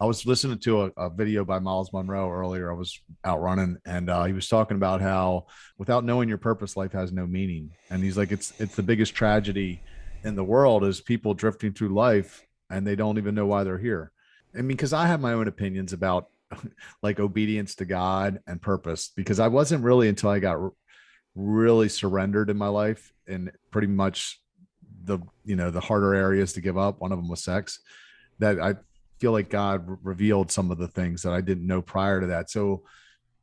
I was listening to a video by Miles Monroe earlier. I was out running, and he was talking about how without knowing your purpose, life has no meaning. And he's like, it's the biggest tragedy in the world is people drifting through life and they don't even know why they're here. I mean, because I have my own opinions about like obedience to God and purpose, because I wasn't really until I got really surrendered in my life and pretty much the harder areas to give up. One of them was sex, that I feel like God revealed some of the things that I didn't know prior to that. So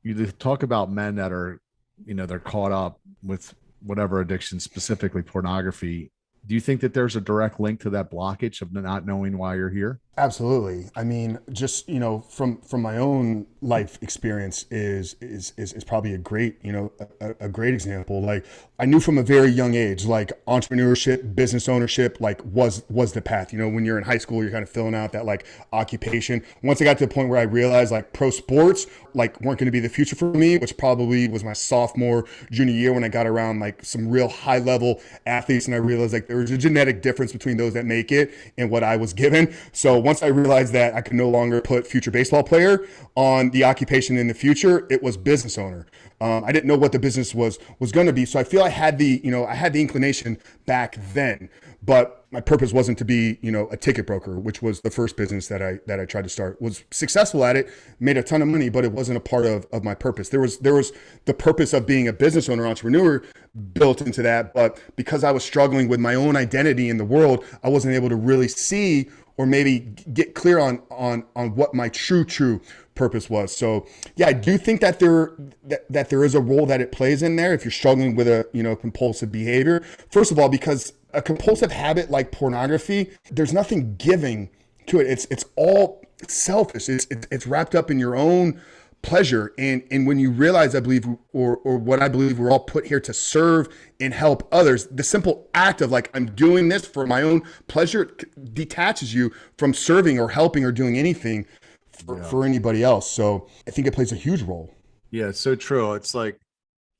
you talk about men that are, they're caught up with whatever addiction, specifically pornography. Do you think that there's a direct link to that blockage of not knowing why you're here? Absolutely. I mean, just from my own life experience is probably a great a great example. Like I knew from a very young age, like entrepreneurship, business ownership, like was the path. When you're in high school, you're kind of filling out that like occupation. Once I got to the point where I realized like pro sports like weren't going to be the future for me, which probably was my sophomore junior year when I got around like some real high level athletes, and I realized like there was a genetic difference between those that make it and what I was given. So once I realized that I could no longer put future baseball player on the occupation in the future, it was business owner. I didn't know what the business was going to be, so I feel I had the inclination back then, but my purpose wasn't to be a ticket broker, which was the first business that I tried to start. Was successful at it, made a ton of money, but it wasn't a part of my purpose. There was the purpose of being a business owner, entrepreneur built into that, but because I was struggling with my own identity in the world, I wasn't able to really see or maybe get clear on what my true purpose was. So yeah, I do think that there is a role that it plays in there if you're struggling with a compulsive behavior. First of all, because a compulsive habit like pornography, there's nothing giving to it. It's all selfish. It's wrapped up in your own pleasure. And when you realize, I believe, or what I believe, we're all put here to serve and help others. The simple act of like, I'm doing this for my own pleasure detaches you from serving or helping or doing anything for anybody else. So I think it plays a huge role. Yeah, it's so true. It's like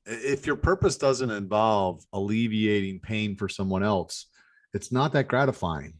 if your purpose doesn't involve alleviating pain for someone else, it's not that gratifying.